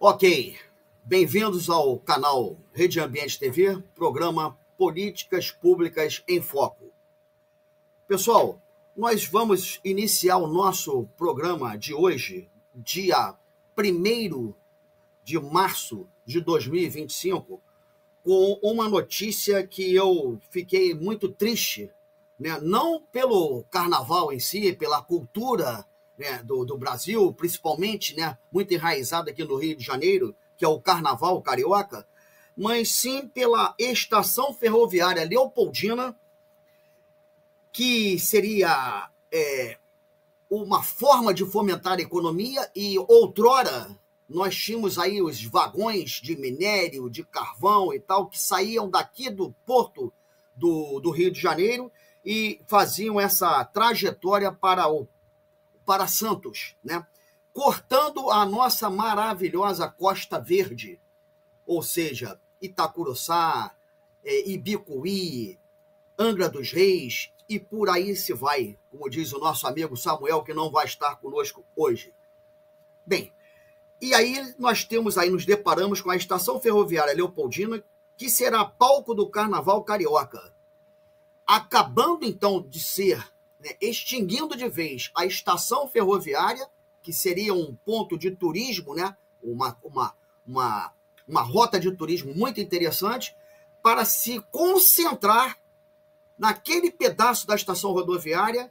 Ok, bem-vindos ao canal Rede Ambiente TV, programa Políticas Públicas em Foco. Pessoal, nós vamos iniciar o nosso programa de hoje, dia 1º de março de 2025, com uma notícia que eu fiquei muito triste, né? Não pelo carnaval em si, pela cultura, né, do Brasil, principalmente, né, muito enraizada aqui no Rio de Janeiro, que é o carnaval carioca, mas sim pela estação ferroviária Leopoldina, que seria uma forma de fomentar a economia, e outrora nós tínhamos aí os vagões de minério, de carvão e tal, que saíam daqui do porto do Rio de Janeiro e faziam essa trajetória para Santos, né? Cortando a nossa maravilhosa Costa Verde, ou seja, Itacuruçá, Ibicuí, Angra dos Reis, e por aí se vai, como diz o nosso amigo Samuel, que não vai estar conosco hoje. Bem, e aí nos deparamos com a estação ferroviária Leopoldina, que será palco do Carnaval Carioca, acabando então de ser, né, extinguindo de vez a estação ferroviária, que seria um ponto de turismo, né, uma rota de turismo muito interessante, para se concentrar naquele pedaço da estação rodoviária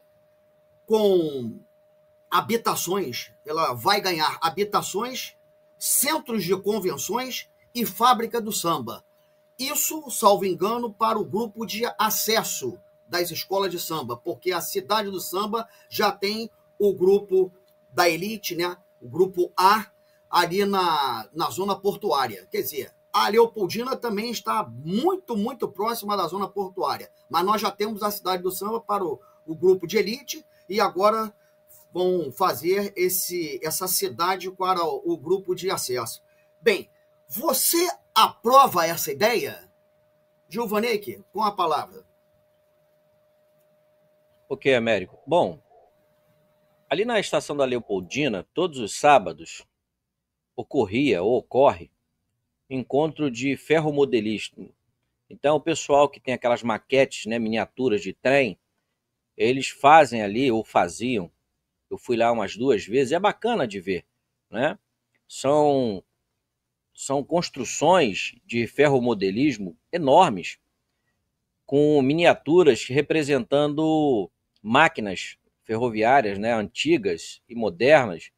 com habitações. Ela vai ganhar habitações, centros de convenções e fábrica do samba. Isso, salvo engano, para o grupo de acesso das escolas de samba, porque a cidade do samba já tem o grupo da elite, né? O grupo A, ali na zona portuária. Quer dizer, a Leopoldina também está muito, muito próxima da zona portuária, mas nós já temos a cidade do samba para o grupo de elite, e agora vão fazer essa cidade para o grupo de acesso. Bem, você aprova essa ideia? Gilvaneck, com a palavra. Ok, Américo. Bom, ali na estação da Leopoldina, todos os sábados, ocorre encontro de ferromodelismo. Então, o pessoal que tem aquelas maquetes, né, miniaturas de trem, eles fazem ali, ou faziam, eu fui lá umas 2 vezes, é bacana de ver, né? São construções de ferromodelismo enormes, com miniaturas representando máquinas ferroviárias, né, antigas e modernas,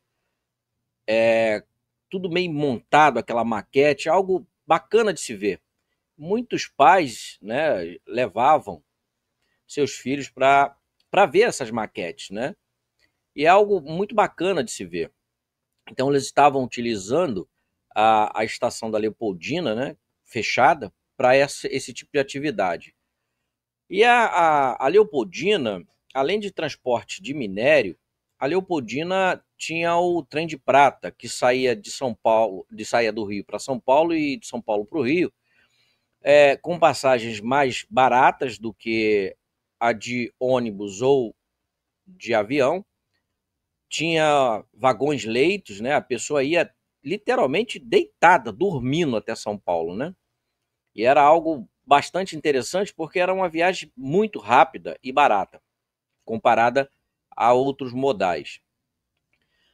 tudo meio montado, aquela maquete, algo bacana de se ver. Muitos pais, né, levavam seus filhos para ver essas maquetes, né? E é algo muito bacana de se ver. Então eles estavam utilizando a estação da Leopoldina, né, fechada, para esse tipo de atividade. E a Leopoldina, além de transporte de minério, a Leopoldina tinha o trem de prata, que saía de São Paulo, saía do Rio para São Paulo e de São Paulo para o Rio, com passagens mais baratas do que a de ônibus ou de avião. Tinha vagões-leitos, né? A pessoa ia literalmente deitada, dormindo até São Paulo, né? E era algo bastante interessante, porque era uma viagem muito rápida e barata, comparada a outros modais.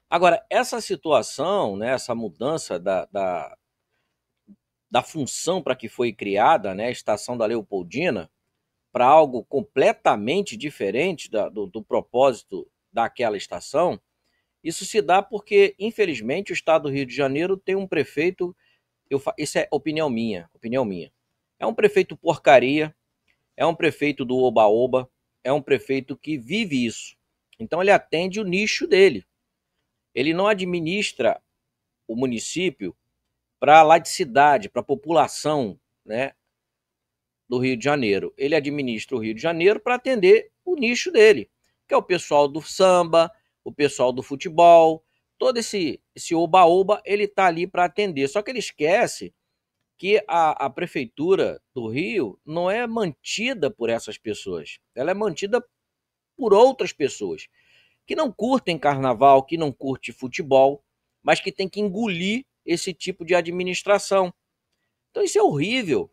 Agora, essa situação, né, essa mudança da função para que foi criada, né, a estação da Leopoldina, para algo completamente diferente do propósito daquela estação, isso se dá porque, infelizmente, o estado do Rio de Janeiro tem um prefeito, isso é opinião minha, é um prefeito porcaria, é um prefeito do oba-oba, é um prefeito que vive isso. Então ele atende o nicho dele. Ele não administra o município para a laicidade, para a população, né, do Rio de Janeiro. Ele administra o Rio de Janeiro para atender o nicho dele, que é o pessoal do samba, o pessoal do futebol, todo esse oba-oba, ele está ali para atender. Só que ele esquece que a prefeitura do Rio não é mantida por essas pessoas, ela é mantida por outras pessoas que não curtem carnaval, que não curtem futebol, mas que tem que engolir esse tipo de administração. Então isso é horrível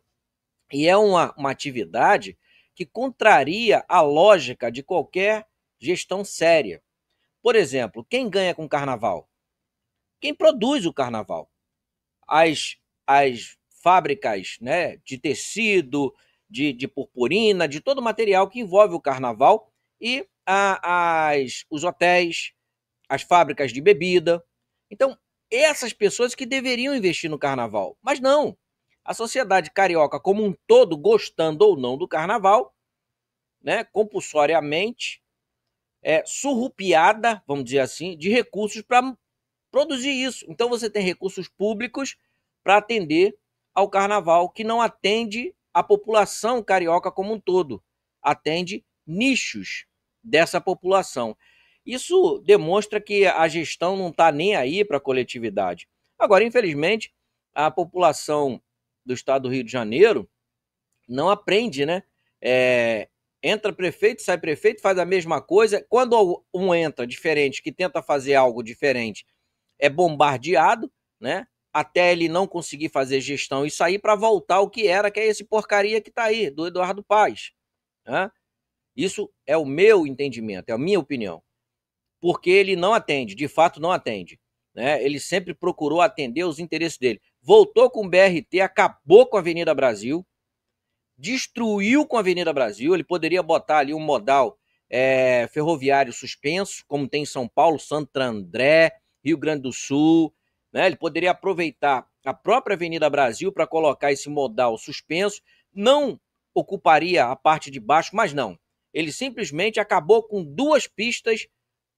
e é uma atividade que contraria a lógica de qualquer gestão séria. Por exemplo, quem ganha com o carnaval? Quem produz o carnaval. As fábricas, né, de tecido, de purpurina, de todo o material que envolve o carnaval e os hotéis, as fábricas de bebida. Então, essas pessoas que deveriam investir no carnaval. Mas não. A sociedade carioca como um todo, gostando ou não do carnaval, né, compulsoriamente, surrupiada, vamos dizer assim, de recursos para produzir isso. Então você tem recursos públicos para atender ao carnaval, que não atende a população carioca como um todo, atende nichos dessa população. Isso demonstra que a gestão não está nem aí para a coletividade. Agora, infelizmente, a população do estado do Rio de Janeiro não aprende, né? Entra prefeito, sai prefeito, faz a mesma coisa. Quando um entra diferente, que tenta fazer algo diferente, é bombardeado, né? Até ele não conseguir fazer gestão e sair para voltar ao que era, que é esse porcaria que está aí, do Eduardo Paes. Né? Isso é o meu entendimento, é a minha opinião. Porque ele não atende, de fato não atende. Né? Ele sempre procurou atender os interesses dele. Voltou com o BRT, acabou com a Avenida Brasil, destruiu com a Avenida Brasil. Ele poderia botar ali um modal ferroviário suspenso, como tem em São Paulo, Santo André, Rio Grande do Sul. Né? Ele poderia aproveitar a própria Avenida Brasil para colocar esse modal suspenso. Não ocuparia a parte de baixo, mas não. Ele simplesmente acabou com 2 pistas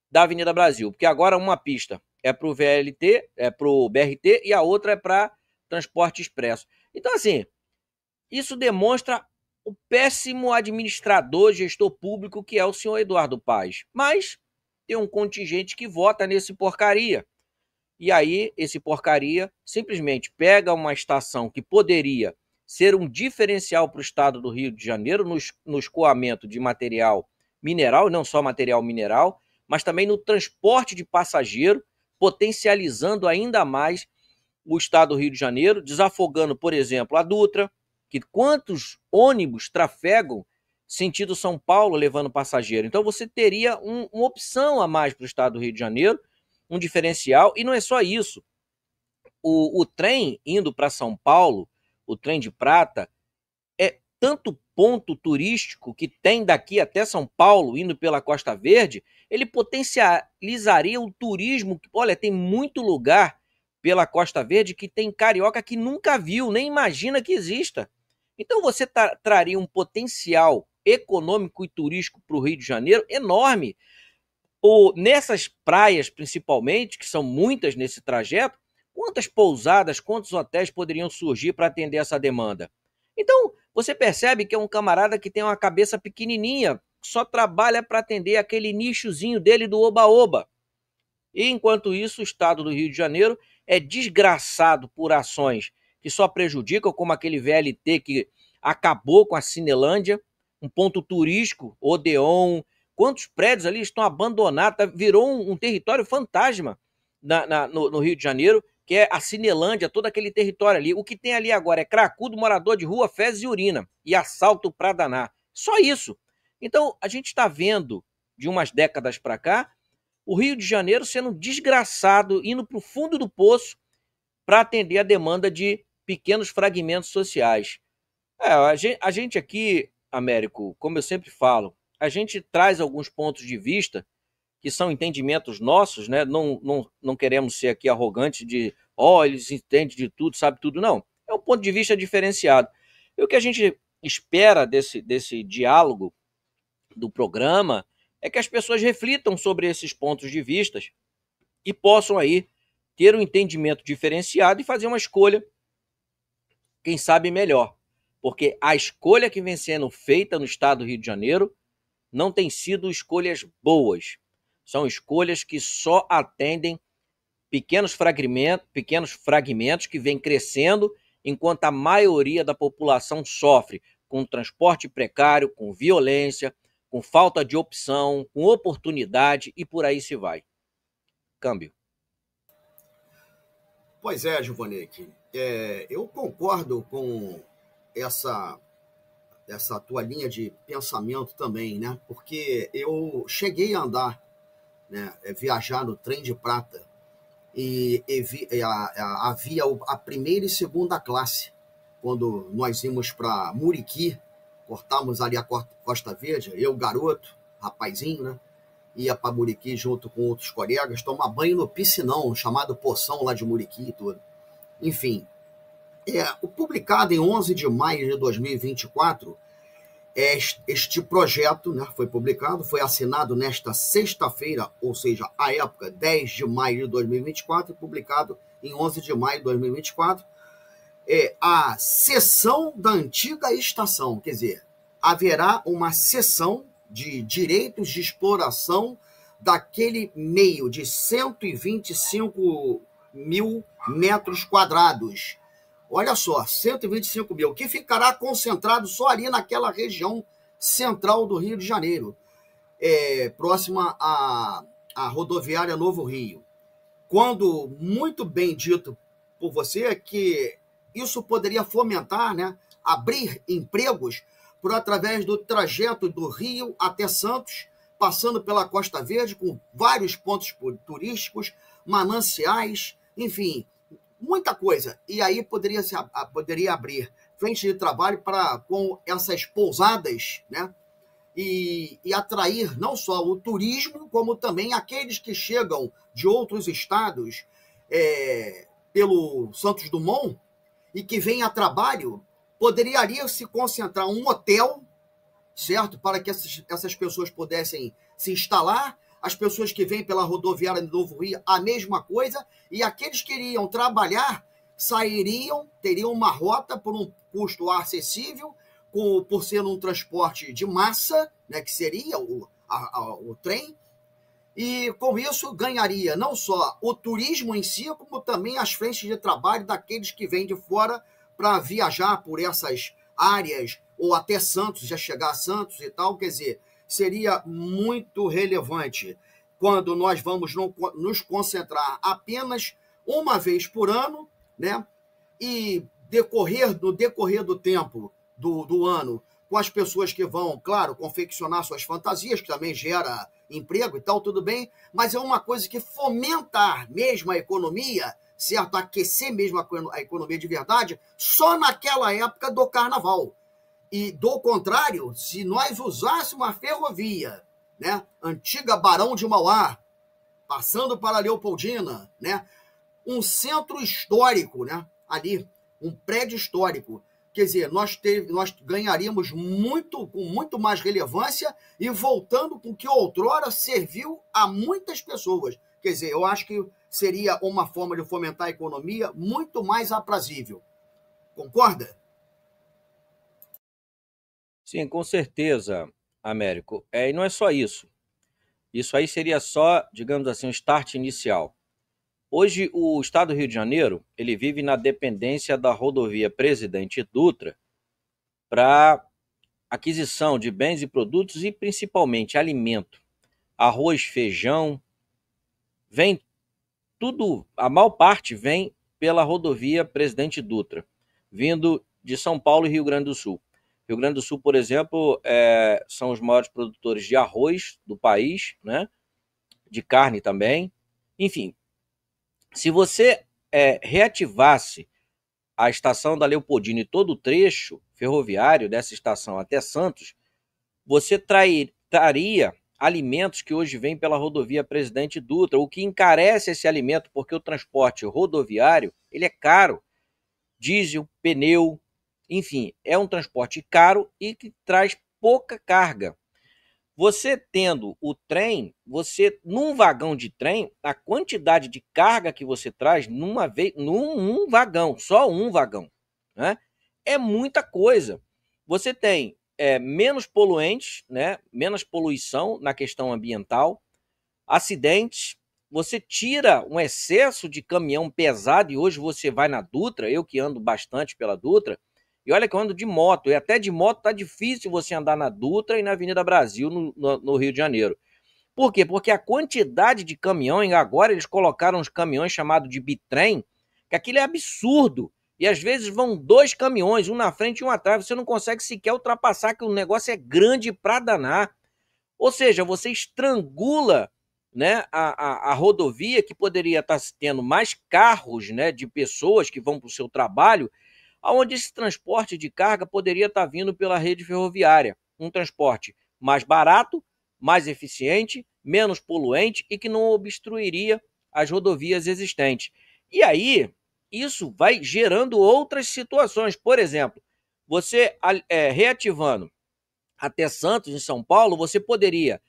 da Avenida Brasil, porque agora uma pista é para o VLT, é para o BRT, e a outra é para transporte expresso. Então, assim, isso demonstra o péssimo administrador, gestor público que é o senhor Eduardo Paes. Mas tem um contingente que vota nesse porcaria. E aí, esse porcaria simplesmente pega uma estação que poderia ser um diferencial para o estado do Rio de Janeiro no escoamento de material mineral, não só material mineral, mas também no transporte de passageiro, potencializando ainda mais o estado do Rio de Janeiro, desafogando, por exemplo, a Dutra, que quantos ônibus trafegam sentido São Paulo levando passageiro. Então você teria uma opção a mais para o estado do Rio de Janeiro, um diferencial, e não é só isso. O trem indo para São Paulo, o trem de prata, é tanto ponto turístico que tem daqui até São Paulo, indo pela Costa Verde, ele potencializaria o turismo. Olha, tem muito lugar pela Costa Verde que tem carioca que nunca viu, nem imagina que exista. Então você traria um potencial econômico e turístico para o Rio de Janeiro enorme. Nessas praias, principalmente, que são muitas nesse trajeto, quantas pousadas, quantos hotéis poderiam surgir para atender essa demanda? Então, você percebe que é um camarada que tem uma cabeça pequenininha, só trabalha para atender aquele nichozinho dele do oba-oba. E, enquanto isso, o estado do Rio de Janeiro é desgraçado por ações que só prejudicam, como aquele VLT que acabou com a Cinelândia, um ponto turístico, Odeon. Quantos prédios ali estão abandonados? Virou um território fantasma no Rio de Janeiro, que é a Cinelândia, todo aquele território ali. O que tem ali agora é cracudo, morador de rua, fezes e urina, e assalto pra danar. Só isso. Então, a gente está vendo, de umas décadas para cá, o Rio de Janeiro sendo desgraçado, indo para o fundo do poço para atender a demanda de pequenos fragmentos sociais. A gente aqui, Américo, como eu sempre falo, a gente traz alguns pontos de vista que são entendimentos nossos, né? Não queremos ser aqui arrogantes de, eles entendem de tudo, sabe tudo, não. É um ponto de vista diferenciado. E o que a gente espera desse diálogo do programa é que as pessoas reflitam sobre esses pontos de vista e possam aí ter um entendimento diferenciado e fazer uma escolha, quem sabe melhor. Porque a escolha que vem sendo feita no estado do Rio de Janeiro não tem sido escolhas boas. São escolhas que só atendem pequenos fragmentos que vêm crescendo, enquanto a maioria da população sofre com transporte precário, com violência, com falta de opção, com oportunidade e por aí se vai. Câmbio. Pois é, Giovanetti. Eu concordo com essa, essa tua linha de pensamento também, né? Porque eu cheguei a andar, né, viajar no trem de prata havia a primeira e segunda classe. Quando nós íamos para Muriqui, cortamos ali a Costa Verde, eu, garoto, rapazinho, né? Ia para Muriqui junto com outros colegas, tomar banho no piscinão, chamado Poção lá de Muriqui e tudo. Enfim, publicado em 11 de maio de 2024, este projeto, né, foi publicado, foi assinado nesta sexta-feira, ou seja, à época, 10 de maio de 2024, publicado em 11 de maio de 2024, a cessão da antiga estação, quer dizer, haverá uma cessão de direitos de exploração daquele meio de 125 mil metros quadrados. Olha só, 125 mil, que ficará concentrado só ali naquela região central do Rio de Janeiro, próxima à rodoviária Novo Rio. Quando, muito bem dito por você, que isso poderia fomentar, né, abrir empregos através do trajeto do Rio até Santos, passando pela Costa Verde, com vários pontos turísticos, mananciais, enfim, muita coisa. E aí poderia abrir frente de trabalho com essas pousadas, né? E atrair não só o turismo, como também aqueles que chegam de outros estados pelo Santos Dumont e que vêm a trabalho, poderia ali se concentrar um hotel, certo? Para que essas pessoas pudessem se instalar, as pessoas que vêm pela rodoviária de Novo Rio, a mesma coisa, e aqueles que iriam trabalhar teriam uma rota por um custo acessível, por ser um transporte de massa, né, que seria o trem, e com isso ganharia não só o turismo em si, como também as frentes de trabalho daqueles que vêm de fora para viajar por essas áreas, ou até Santos, já chegar a Santos e tal. Quer dizer, seria muito relevante quando nós vamos nos concentrar apenas uma vez por ano, né? E no decorrer do tempo do ano, com as pessoas que vão, claro, confeccionar suas fantasias, que também gera emprego e tal, tudo bem, mas é uma coisa que fomentar mesmo a economia, certo? Aquecer mesmo a economia de verdade, só naquela época do carnaval. E, do contrário, se nós usássemos a ferrovia, né, antiga Barão de Mauá, passando para Leopoldina, né, um centro histórico, né, ali, um prédio histórico, quer dizer, nós ganharíamos com muito mais relevância e voltando com o que outrora serviu a muitas pessoas. Quer dizer, eu acho que seria uma forma de fomentar a economia muito mais aprazível. Concorda? Sim, com certeza, Américo. E não é só isso. Isso aí seria só, digamos assim, um start inicial. Hoje, o estado do Rio de Janeiro, ele vive na dependência da rodovia Presidente Dutra para aquisição de bens e produtos e principalmente alimento. Arroz, feijão, vem tudo, a maior parte vem pela rodovia Presidente Dutra, vindo de São Paulo e Rio Grande do Sul. Rio Grande do Sul, por exemplo, são os maiores produtores de arroz do país, né? De carne também. Enfim, se você reativasse a estação da Leopoldina e todo o trecho ferroviário dessa estação até Santos, você traria alimentos que hoje vêm pela rodovia Presidente Dutra, o que encarece esse alimento, porque o transporte rodoviário ele é caro. Diesel, pneu, enfim, é um transporte caro e que traz pouca carga. Você tendo o trem, num vagão de trem, a quantidade de carga que você traz num vagão, só um vagão, né? É muita coisa. Você tem menos poluentes, né? Menos poluição na questão ambiental, acidentes, você tira um excesso de caminhão pesado, e hoje você vai na Dutra, eu que ando bastante pela Dutra, e olha que eu ando de moto, e até de moto tá difícil você andar na Dutra e na Avenida Brasil, no Rio de Janeiro. Por quê? Porque a quantidade de caminhão, agora eles colocaram uns caminhões chamados de bitrem, que aquilo é absurdo. E às vezes vão 2 caminhões, um na frente e um atrás, você não consegue sequer ultrapassar, que o negócio é grande para danar. Ou seja, você estrangula, né, a rodovia, que poderia estar tendo mais carros, né, de pessoas que vão para o seu trabalho, aonde esse transporte de carga poderia estar vindo pela rede ferroviária. Um transporte mais barato, mais eficiente, menos poluente e que não obstruiria as rodovias existentes. E aí, isso vai gerando outras situações. Por exemplo, você reativando até Santos, em São Paulo, você poderia,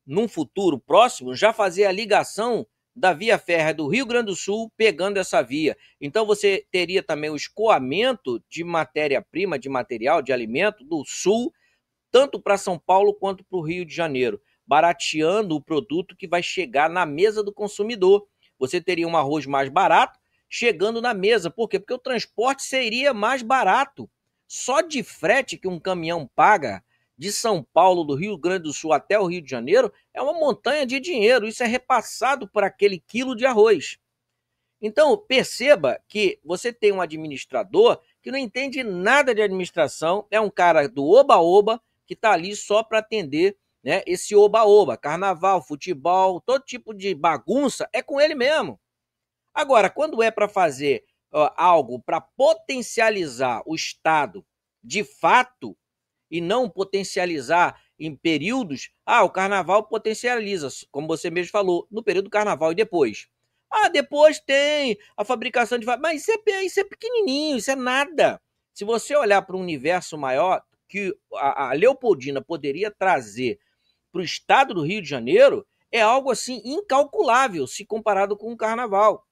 num futuro próximo, já fazer a ligação da via férrea do Rio Grande do Sul pegando essa via. Então você teria também o escoamento de matéria-prima, de material, de alimento do Sul, tanto para São Paulo quanto para o Rio de Janeiro, barateando o produto que vai chegar na mesa do consumidor. Você teria um arroz mais barato chegando na mesa. Por quê? Porque o transporte seria mais barato. Só de frete que um caminhão paga de São Paulo, do Rio Grande do Sul até o Rio de Janeiro, é uma montanha de dinheiro. Isso é repassado por aquele quilo de arroz. Então, perceba que você tem um administrador que não entende nada de administração, é um cara do oba-oba que está ali só para atender, né, esse oba-oba, carnaval, futebol, todo tipo de bagunça, é com ele mesmo. Agora, quando é para fazer algo para potencializar o Estado de fato, e não potencializar em períodos, o carnaval potencializa, como você mesmo falou, no período do carnaval e depois. Depois tem a fabricação de... Mas isso é pequenininho, isso é nada. Se você olhar para um universo maior, que a Leopoldina poderia trazer para o estado do Rio de Janeiro, é algo assim incalculável se comparado com o carnaval.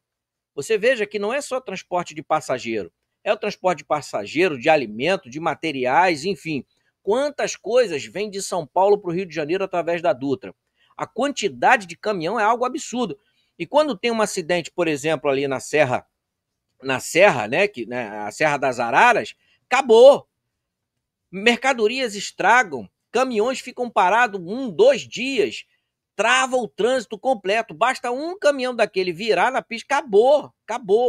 Você veja que não é só transporte de passageiro, é o transporte de passageiro, de alimento, de materiais, enfim. Quantas coisas vêm de São Paulo para o Rio de Janeiro através da Dutra? A quantidade de caminhão é algo absurdo. E quando tem um acidente, por exemplo, ali na Serra, né, a Serra das Araras, acabou. Mercadorias estragam, caminhões ficam parados 1, 2 dias, trava o trânsito completo. Basta um caminhão daquele virar na pista, acabou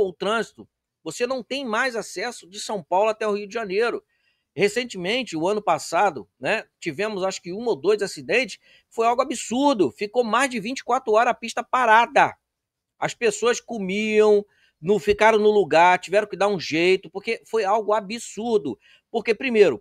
o trânsito. Você não tem mais acesso de São Paulo até o Rio de Janeiro. Recentemente, o ano passado, né, tivemos acho que 1 ou 2 acidentes, foi algo absurdo. Ficou mais de 24 horas a pista parada. As pessoas comiam, não ficaram no lugar, tiveram que dar um jeito, porque foi algo absurdo. Porque, primeiro,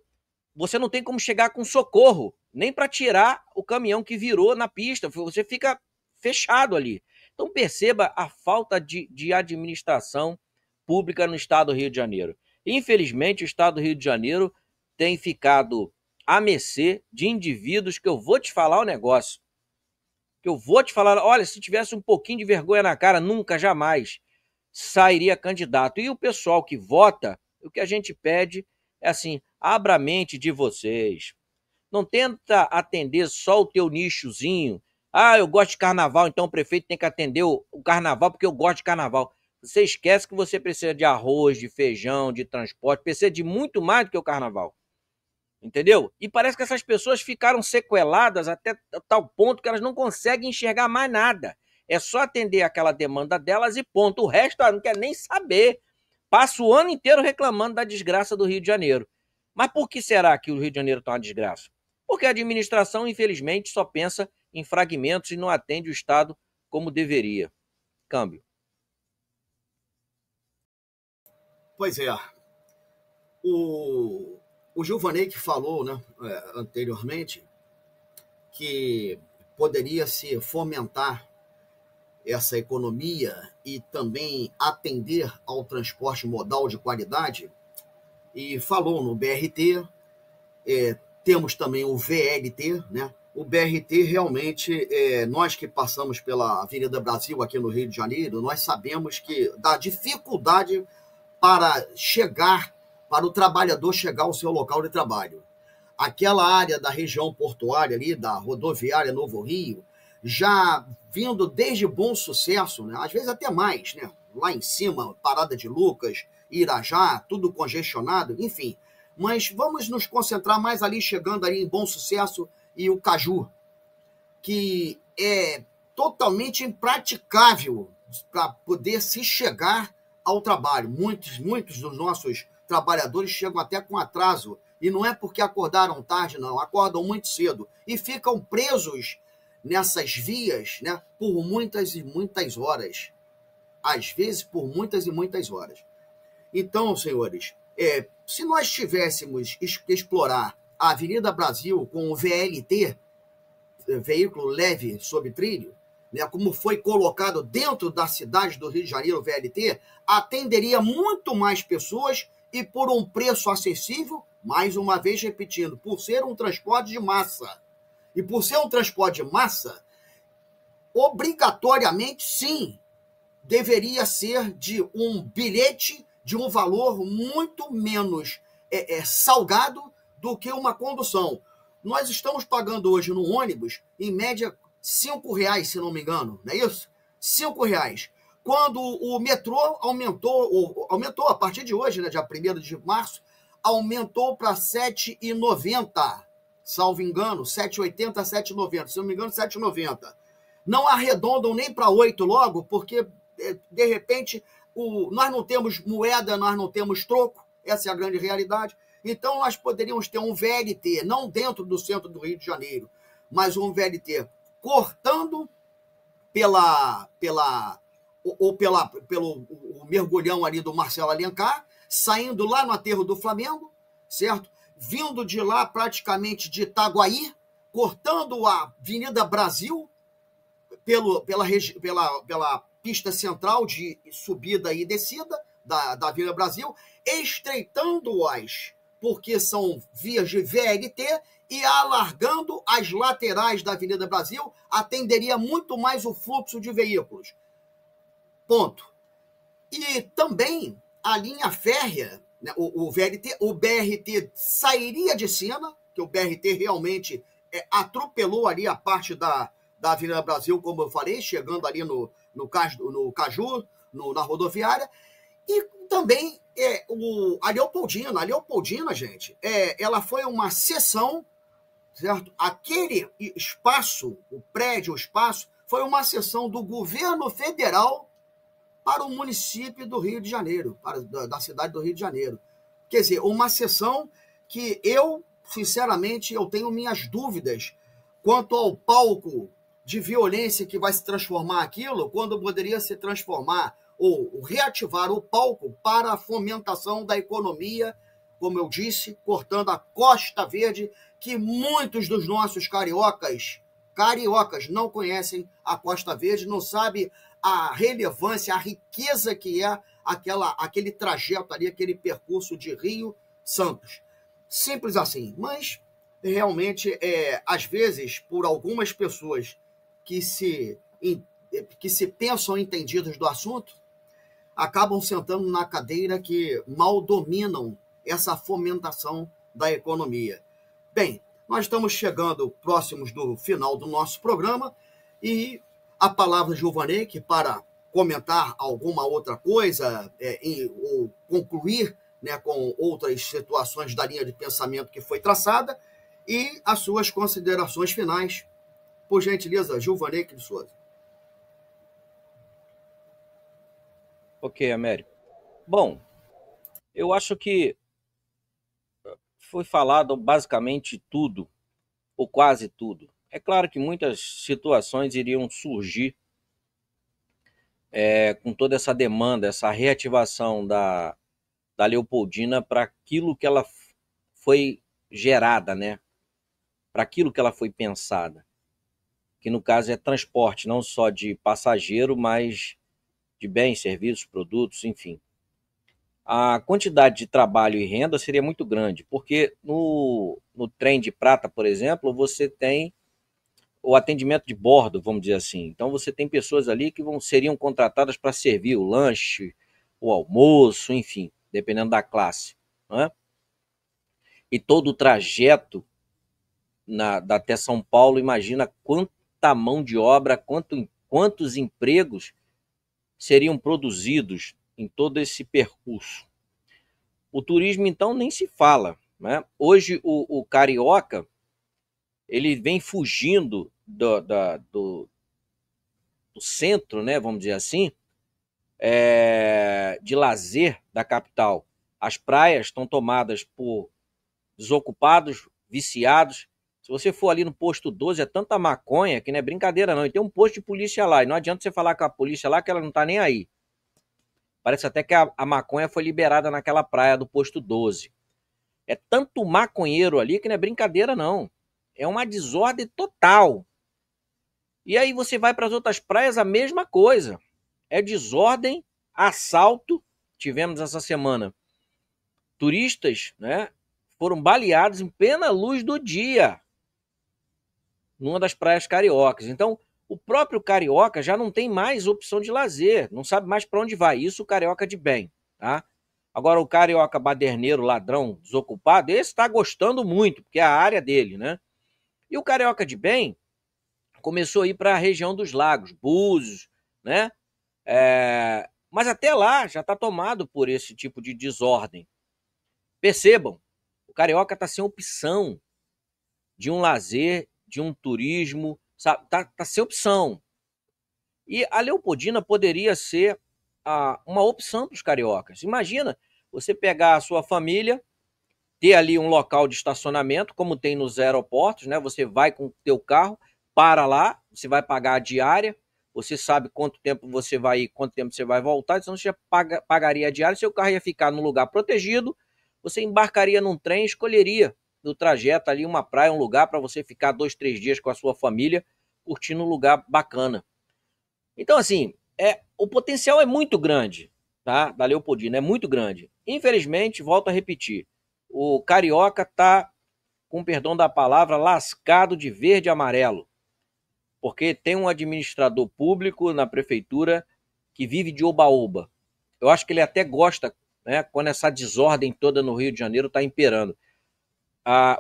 você não tem como chegar com socorro, nem para tirar o caminhão que virou na pista. Você fica fechado ali. Então perceba a falta de administração pública no estado do Rio de Janeiro. Infelizmente, o estado do Rio de Janeiro tem ficado à mercê de indivíduos que eu vou te falar o negócio. Olha, se tivesse um pouquinho de vergonha na cara, nunca, jamais sairia candidato. E o pessoal que vota, o que a gente pede é assim, abra a mente de vocês. Não tenta atender só o teu nichozinho. Eu gosto de carnaval, então o prefeito tem que atender o carnaval porque eu gosto de carnaval. Você esquece que você precisa de arroz, de feijão, de transporte, precisa de muito mais do que o carnaval. Entendeu? E parece que essas pessoas ficaram sequeladas até tal ponto que elas não conseguem enxergar mais nada. É só atender aquela demanda delas e ponto. O resto não quer nem saber. Passa o ano inteiro reclamando da desgraça do Rio de Janeiro. Mas por que será que o Rio de Janeiro está uma desgraça? Porque a administração, infelizmente, só pensa em fragmentos e não atende o Estado como deveria. Câmbio. Pois é. O Gilvanei que falou, né, anteriormente, que poderia se fomentar essa economia e também atender ao transporte modal de qualidade, e falou no BRT, temos também o VLT, né? O BRT realmente, nós que passamos pela Avenida Brasil aqui no Rio de Janeiro, nós sabemos que dá dificuldade para o trabalhador chegar ao seu local de trabalho. Aquela área da região portuária ali, da rodoviária Novo Rio, já vindo desde Bom Sucesso, né? Às vezes até mais, né? Lá em cima, Parada de Lucas, Irajá, tudo congestionado, enfim. Mas vamos nos concentrar mais ali, chegando ali em Bom Sucesso e o Caju, que é totalmente impraticável para poder se chegar ao trabalho. Muitos dos nossos trabalhadores chegam até com atraso, e não é porque acordaram tarde, não, acordam muito cedo e ficam presos nessas vias, né, por muitas e muitas horas. Às vezes, por muitas e muitas horas. Então, senhores, se nós tivéssemos que explorar a Avenida Brasil com o VLT, veículo leve sob trilho, né, como foi colocado dentro da cidade do Rio de Janeiro, o VLT, atenderia muito mais pessoas e por um preço acessível, mais uma vez repetindo, por ser um transporte de massa. E por ser um transporte de massa, obrigatoriamente, sim, deveria ser de um bilhete de um valor muito menos salgado do que uma condução. Nós estamos pagando hoje no ônibus, em média, R$5, se não me engano, não é isso? R$5. Quando o metrô aumentou a partir de hoje, né, dia 1º de março, aumentou para R$7,90, salvo engano, R$7,80, R$7,90, se não me engano, R$7,90. Não arredondam nem para 8 logo, porque, de repente, nós não temos moeda, nós não temos troco, essa é a grande realidade. Então, nós poderíamos ter um VLT, não dentro do centro do Rio de Janeiro, mas um VLT cortando pelo mergulhão ali do Marcelo Alencar, saindo lá no aterro do Flamengo, certo? Vindo de lá praticamente de Itaguaí, cortando a Avenida Brasil pela pista central de subida e descida da Avenida Brasil, estreitando-as, porque são vias de VLT, e alargando as laterais da Avenida Brasil, atenderia muito mais o fluxo de veículos. Ponto. E também a linha férrea, né, o BRT sairia de cena, que o BRT realmente atropelou ali a parte da Avenida Brasil, como eu falei, chegando ali no Caju, na rodoviária. E também a Leopoldina, gente, ela foi uma cessão, certo? Aquele espaço, o espaço, foi uma cessão do governo federal para o município do Rio de Janeiro, da cidade do Rio de Janeiro. Quer dizer, uma cessão que sinceramente, eu tenho minhas dúvidas quanto ao palco de violência que vai se transformar aquilo, quando poderia se transformar ou reativar o palco para a fomentação da economia, como eu disse, cortando a Costa Verde, que muitos dos nossos cariocas não conhecem a Costa Verde, não sabem a relevância, a riqueza que é aquele trajeto ali, aquele percurso de Rio-Santos. Simples assim, mas realmente, às vezes, por algumas pessoas que se pensam entendidas do assunto, acabam sentando na cadeira que mal dominam essa fomentação da economia. Bem, nós estamos chegando próximos do final do nosso programa e a palavra de Gilvaney, que para comentar alguma outra coisa ou concluir, né, com outras situações da linha de pensamento que foi traçada e as suas considerações finais. Por gentileza, Gilvaney de Souza. Ok, Américo. Bom, eu acho que foi falado basicamente tudo, ou quase tudo. É claro que muitas situações iriam surgir com toda essa demanda, essa reativação da Leopoldina para aquilo que ela foi gerada, né? Para aquilo que ela foi pensada. Que no caso é transporte, não só de passageiro, mas de bens, serviços, produtos, enfim. A quantidade de trabalho e renda seria muito grande, porque no trem de prata, por exemplo, você tem o atendimento de bordo, vamos dizer assim. Então você tem pessoas ali que seriam contratadas para servir o lanche, o almoço, enfim, dependendo da classe, não é? E todo o trajeto até São Paulo, imagina quanta mão de obra, quantos empregos seriam produzidos em todo esse percurso. O turismo, então, nem se fala, né? Hoje, o carioca, ele vem fugindo do centro, né, vamos dizer assim, de lazer da capital. As praias estão tomadas por desocupados, viciados. Se você for ali no posto 12, é tanta maconha que não é brincadeira não. E tem um posto de polícia lá, e não adianta você falar com a polícia lá que ela não tá nem aí. Parece até que a maconha foi liberada naquela praia do posto 12. É tanto maconheiro ali que não é brincadeira não. É uma desordem total. E aí você vai para as outras praias, a mesma coisa. É desordem, assalto. Tivemos essa semana turistas, né, foram baleados em plena luz do dia numa das praias cariocas. Então, o próprio carioca já não tem mais opção de lazer, não sabe mais para onde vai. Isso o carioca de bem, tá? Agora, o carioca baderneiro, ladrão, desocupado, esse está gostando muito, porque é a área dele, né? E o carioca de bem começou a ir para a região dos lagos, Búzios, né? Mas até lá já está tomado por esse tipo de desordem. Percebam, o carioca está sem opção de um lazer, de um turismo, sabe? Tá sem opção. E a Leopoldina poderia ser uma opção para os cariocas. Imagina você pegar a sua família, ter ali um local de estacionamento, como tem nos aeroportos, né? Você vai com o teu carro, para lá, você vai pagar a diária, você sabe quanto tempo você vai ir, quanto tempo você vai voltar, então você já pagaria a diária, seu carro ia ficar num lugar protegido, você embarcaria num trem, escolheria no trajeto ali uma praia, um lugar para você ficar 2, 3 dias com a sua família, curtindo um lugar bacana. Então, assim, o potencial é muito grande, tá? Da Leopoldina, é muito grande. Infelizmente, volto a repetir, o carioca tá, com perdão da palavra, lascado de verde e amarelo, porque tem um administrador público na prefeitura que vive de oba-oba. Eu acho que ele até gosta, né, quando essa desordem toda no Rio de Janeiro está imperando.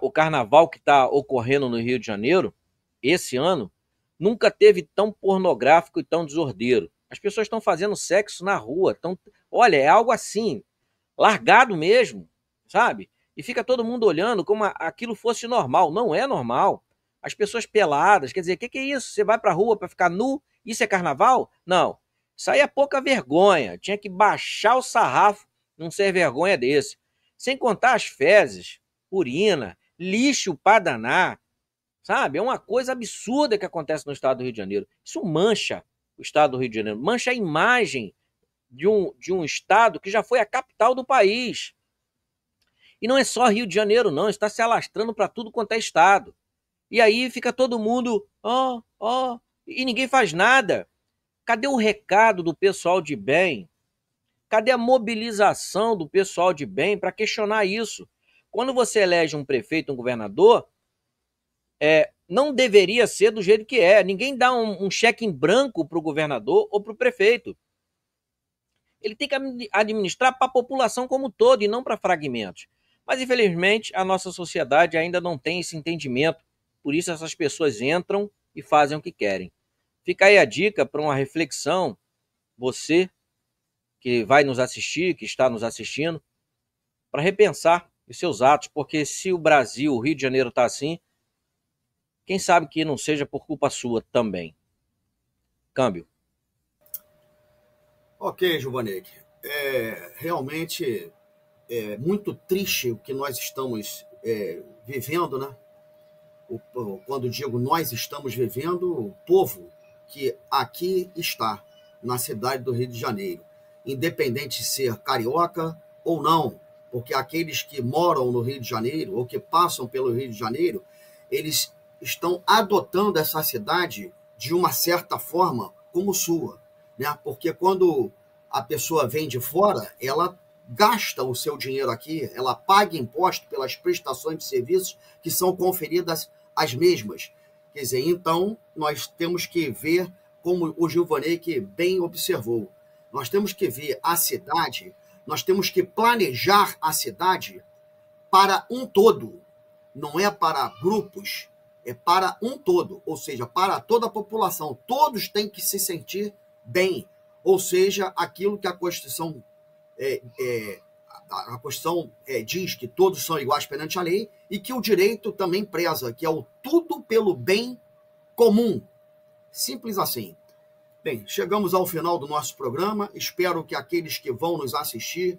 O carnaval que está ocorrendo no Rio de Janeiro, esse ano, nunca teve tão pornográfico e tão desordeiro. As pessoas estão fazendo sexo na rua. Olha, é algo assim, largado mesmo, sabe? E fica todo mundo olhando como aquilo fosse normal. Não é normal. As pessoas peladas, quer dizer, o que é isso? Você vai para a rua para ficar nu? Isso é carnaval? Não. Isso aí é pouca vergonha. Tinha que baixar o sarrafo num ser vergonha desse. Sem contar as fezes, urina, lixo para danar, sabe? É uma coisa absurda que acontece no estado do Rio de Janeiro. Isso mancha o estado do Rio de Janeiro, mancha a imagem de um estado que já foi a capital do país. E não é só Rio de Janeiro, não. Está se alastrando para tudo quanto é estado. E aí fica todo mundo, e ninguém faz nada. Cadê o recado do pessoal de bem? Cadê a mobilização do pessoal de bem para questionar isso? Quando você elege um prefeito, um governador, não deveria ser do jeito que é. Ninguém dá um cheque em branco para o governador ou para o prefeito. Ele tem que administrar para a população como um todo e não para fragmentos. Mas, infelizmente, a nossa sociedade ainda não tem esse entendimento. Por isso, essas pessoas entram e fazem o que querem. Fica aí a dica para uma reflexão, você que vai nos assistir, que está nos assistindo, para repensar os seus atos, porque se o Brasil, o Rio de Janeiro está assim, quem sabe que não seja por culpa sua também. Câmbio. Ok, Giovanni. Realmente é muito triste o que nós estamos vivendo, né? Quando digo nós estamos vivendo, o povo que aqui está, na cidade do Rio de Janeiro, independente de ser carioca ou não, porque aqueles que moram no Rio de Janeiro ou que passam pelo Rio de Janeiro, eles estão adotando essa cidade de uma certa forma como sua, né? Porque quando a pessoa vem de fora, ela gasta o seu dinheiro aqui, ela paga imposto pelas prestações de serviços que são conferidas as mesmas. Quer dizer, então, nós temos que ver, como o Giovanni que bem observou, nós temos que ver a cidade, nós temos que planejar a cidade para um todo, não é para grupos, é para um todo, ou seja, para toda a população. Todos têm que se sentir bem, ou seja, aquilo que a Constituição diz que todos são iguais perante a lei e que o direito também preza, que é o tudo pelo bem comum. Simples assim. Bem, chegamos ao final do nosso programa. Espero que aqueles que vão nos assistir,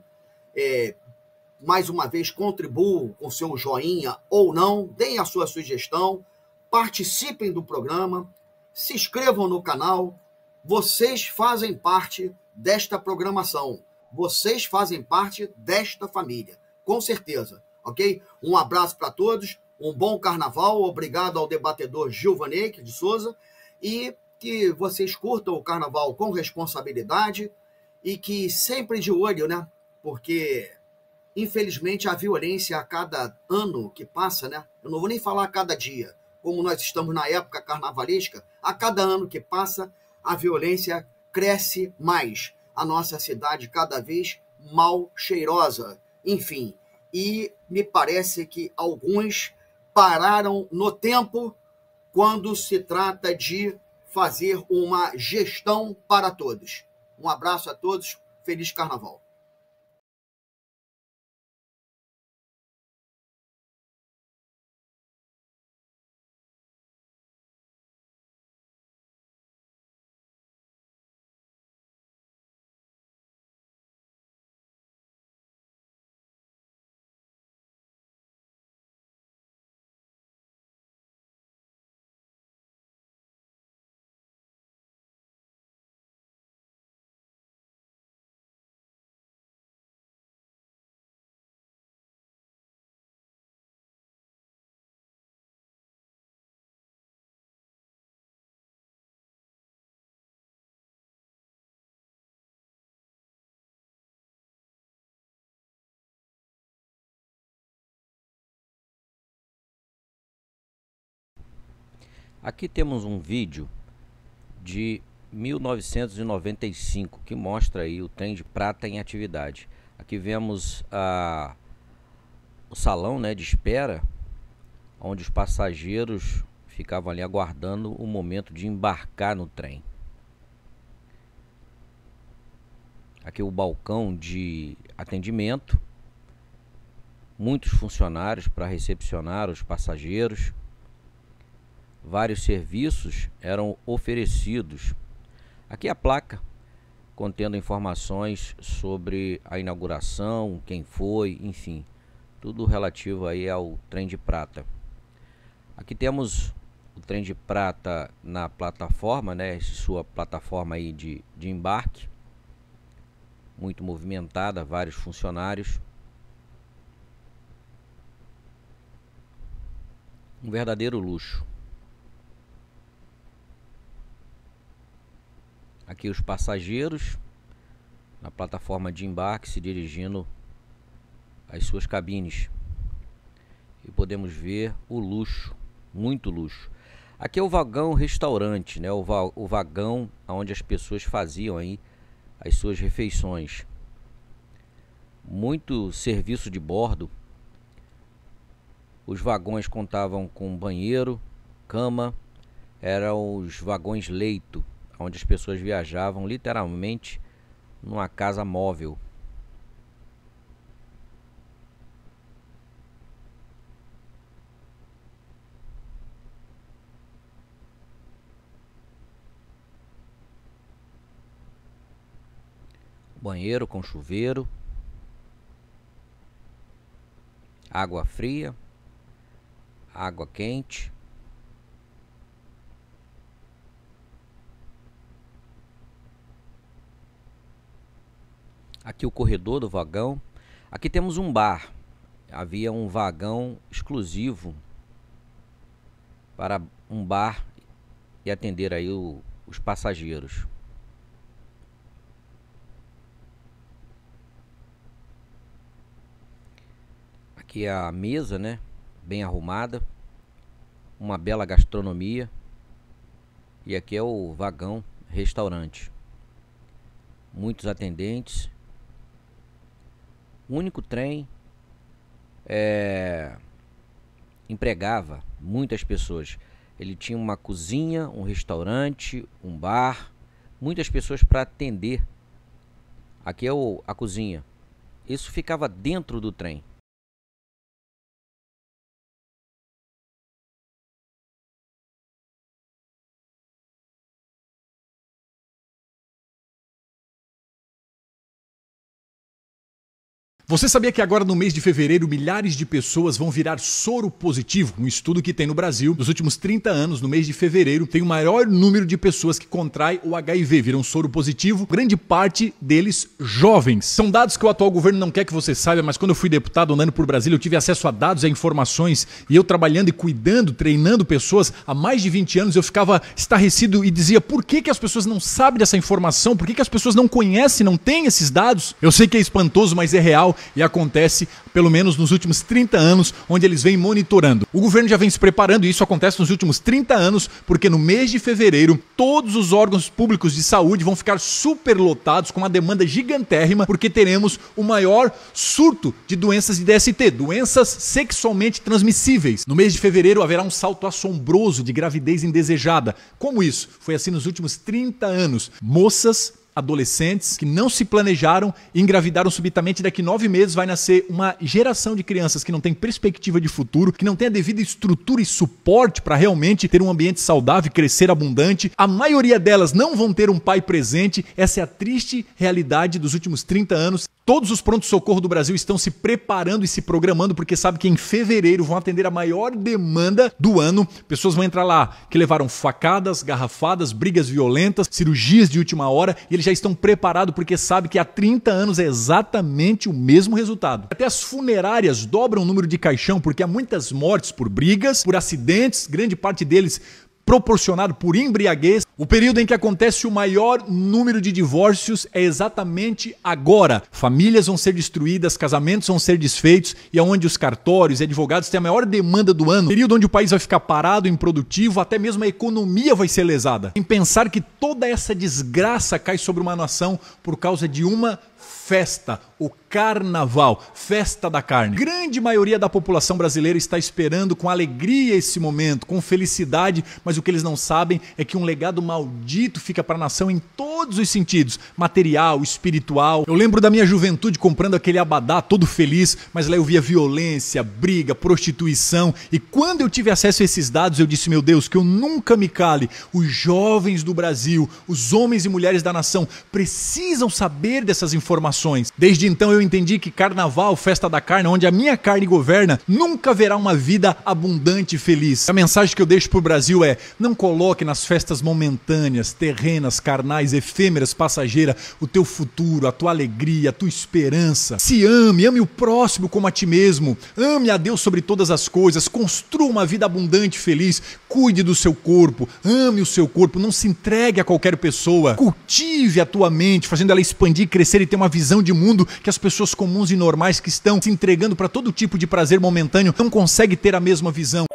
mais uma vez, contribuam com seu joinha ou não, deem a sua sugestão, participem do programa, se inscrevam no canal. Vocês fazem parte desta programação. Vocês fazem parte desta família, com certeza, ok? Um abraço para todos, um bom carnaval, obrigado ao debatedor Gilvanei de Souza, e que vocês curtam o carnaval com responsabilidade e que sempre de olho, né? Porque, infelizmente, a violência a cada ano que passa, né? Eu não vou nem falar a cada dia, como nós estamos na época carnavalesca, a cada ano que passa, a violência cresce mais. A nossa cidade cada vez mal cheirosa. Enfim, e me parece que alguns pararam no tempo quando se trata de fazer uma gestão para todos. Um abraço a todos, feliz carnaval. Aqui temos um vídeo de 1995 que mostra aí o trem de prata em atividade. Aqui vemos o salão, né, de espera, onde os passageiros ficavam ali aguardando o momento de embarcar no trem. Aqui o balcão de atendimento, muitos funcionários para recepcionar os passageiros. Vários serviços eram oferecidos. Aqui a placa contendo informações sobre a inauguração, quem foi, enfim, tudo relativo aí ao trem de prata. Aqui temos o trem de prata na plataforma, né, sua plataforma aí de embarque, muito movimentada, vários funcionários. Um verdadeiro luxo. Aqui os passageiros na plataforma de embarque se dirigindo às suas cabines. E podemos ver o luxo, muito luxo. Aqui é o vagão restaurante, né? O vagão onde as pessoas faziam aí as suas refeições. Muito serviço de bordo. Os vagões contavam com banheiro, cama. Eram os vagões leito, onde as pessoas viajavam literalmente numa casa móvel. Banheiro com chuveiro, água fria, água quente. Aqui o corredor do vagão. Aqui temos um bar. Havia um vagão exclusivo para um bar e atender aí os passageiros. Aqui é a mesa, né, bem arrumada, uma bela gastronomia. E aqui é o vagão restaurante. Muitos atendentes. O único trem empregava muitas pessoas. Ele tinha uma cozinha, um restaurante, um bar, muitas pessoas para atender. Aqui é a cozinha. Isso ficava dentro do trem. Você sabia que agora no mês de fevereiro milhares de pessoas vão virar soro positivo? Um estudo que tem no Brasil, nos últimos 30 anos, no mês de fevereiro, tem o maior número de pessoas que contraem o HIV, viram soro positivo, grande parte deles jovens. São dados que o atual governo não quer que você saiba, mas quando eu fui deputado andando por Brasília, eu tive acesso a dados e a informações, e eu trabalhando e cuidando, treinando pessoas há mais de 20 anos, eu ficava estarrecido e dizia, por que as pessoas não sabem dessa informação? Por que as pessoas não conhecem, não têm esses dados? Eu sei que é espantoso, mas é real. E acontece, pelo menos nos últimos 30 anos, onde eles vêm monitorando. O governo já vem se preparando e isso acontece nos últimos 30 anos, porque no mês de fevereiro, todos os órgãos públicos de saúde vão ficar superlotados com uma demanda gigantérrima, porque teremos o maior surto de doenças de DST, doenças sexualmente transmissíveis. No mês de fevereiro haverá um salto assombroso de gravidez indesejada. Como isso? Foi assim nos últimos 30 anos. Moças, adolescentes que não se planejaram e engravidaram subitamente, daqui 9 meses vai nascer uma geração de crianças que não tem perspectiva de futuro, que não tem a devida estrutura e suporte para realmente ter um ambiente saudável e crescer abundante. A maioria delas não vão ter um pai presente. Essa é a triste realidade dos últimos 30 anos. Todos os prontos-socorro do Brasil estão se preparando e se programando porque sabem que em fevereiro vão atender a maior demanda do ano. Pessoas vão entrar lá que levaram facadas, garrafadas, brigas violentas, cirurgias de última hora, e eles já estão preparados porque sabem que há 30 anos é exatamente o mesmo resultado. Até as funerárias dobram o número de caixão porque há muitas mortes por brigas, por acidentes, grande parte deles proporcionado por embriaguez. O período em que acontece o maior número de divórcios é exatamente agora. Famílias vão ser destruídas, casamentos vão ser desfeitos e é onde os cartórios e advogados têm a maior demanda do ano. Período onde o país vai ficar parado, improdutivo, até mesmo a economia vai ser lesada. Em pensar que toda essa desgraça cai sobre uma nação por causa de uma festa, o carnaval, festa da carne. Grande maioria da população brasileira está esperando com alegria esse momento, com felicidade, mas o que eles não sabem é que um legado maldito fica para a nação em todos os sentidos, material, espiritual. Eu lembro da minha juventude comprando aquele abadá todo feliz, mas lá eu via violência, briga, prostituição, e quando eu tive acesso a esses dados eu disse, meu Deus, que eu nunca me cale. Os jovens do Brasil, os homens e mulheres da nação precisam saber dessas informações. Desde então eu entendi que carnaval, festa da carne, onde a minha carne governa, nunca haverá uma vida abundante e feliz. A mensagem que eu deixo pro Brasil é, não coloque nas festas momentâneas, terrenas, carnais, efêmeras, passageiras, o teu futuro, a tua alegria, a tua esperança. Se ame, ame o próximo como a ti mesmo, ame a Deus sobre todas as coisas, construa uma vida abundante e feliz, cuide do seu corpo, ame o seu corpo, não se entregue a qualquer pessoa, cultive a tua mente, fazendo ela expandir, crescer e ter uma visão de mundo que as pessoas comuns e normais que estão se entregando para todo tipo de prazer momentâneo não conseguem ter a mesma visão.